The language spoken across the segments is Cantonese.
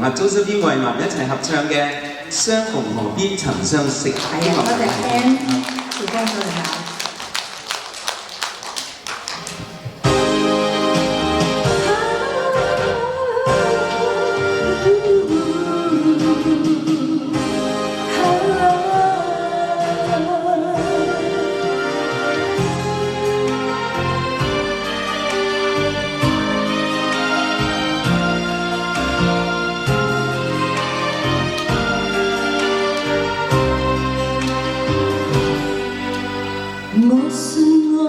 啊周秀邊為民一齊合唱嘅《相逢何必曾相識》。係啊，多謝 Ken 做幫手嚟㗎。我信愛，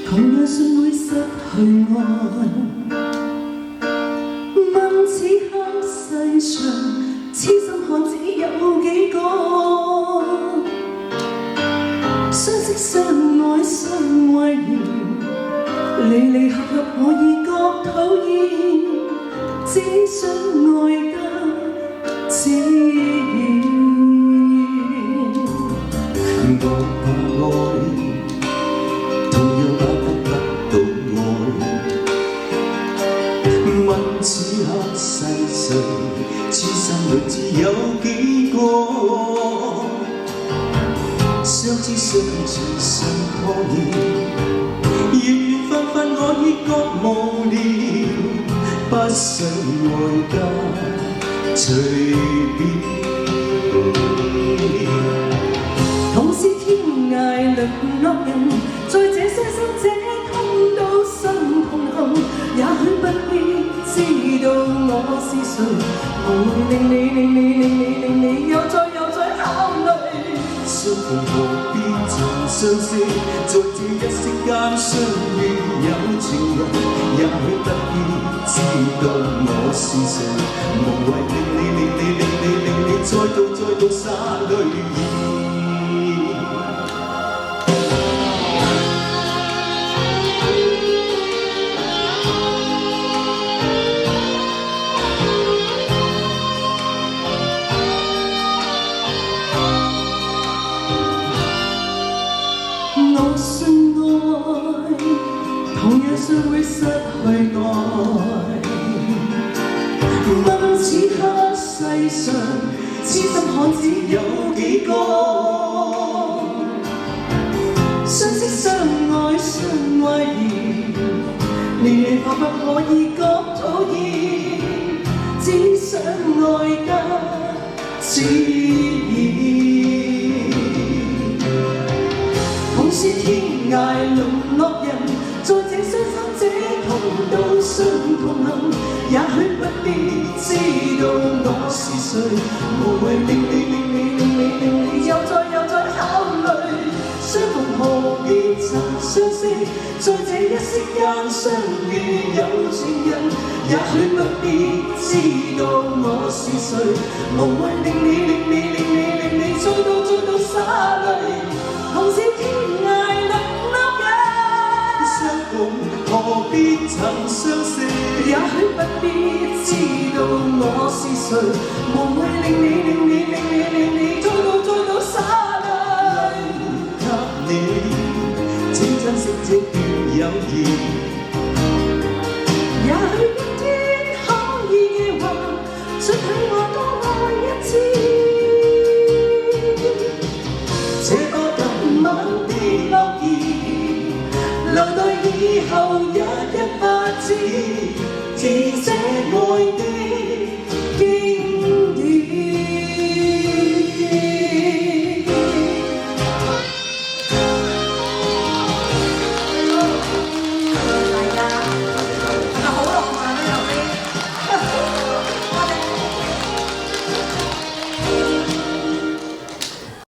同樣信會失去愛。問此刻世上，痴心漢子有幾個？相識相愛相慰然，離離合合我已覺討厭，只想愛得自然。我怕愛，同樣怕得到愛。問此刻世上，痴心女子有幾個？相知相隨相拖延，緣緣分分我已覺無聊，不想愛得隨便。同是天涯淪落人，在這些生這通道心痛恨，也許不必知道我是誰，無謂令你又再考慮。相逢何必曾相識，在這一息間相遇有情人，也許不必知道我是誰，無謂令你再度灑淚兒。我信愛，同樣信會失去愛。問此刻世上，痴心漢子有幾個？相識相愛相慰然，離離合合我已覺討厭，只想愛得自然。同是天涯淪落人，在這雙生這途道相同行，也許不必知道我是誰，無謂令你又再考慮。相逢何必曾相識，在這一息間相遇有情人，也許不必知道我是誰，無謂令你再度灑淚。同是天涯淪落人，相逢何必曾相識，也許不必知道我是誰，無謂令你再度灑淚。給你，請珍惜這段友誼。也許明天可以夜話，准許我多愛一次。這個今晚的諾言，留待以後。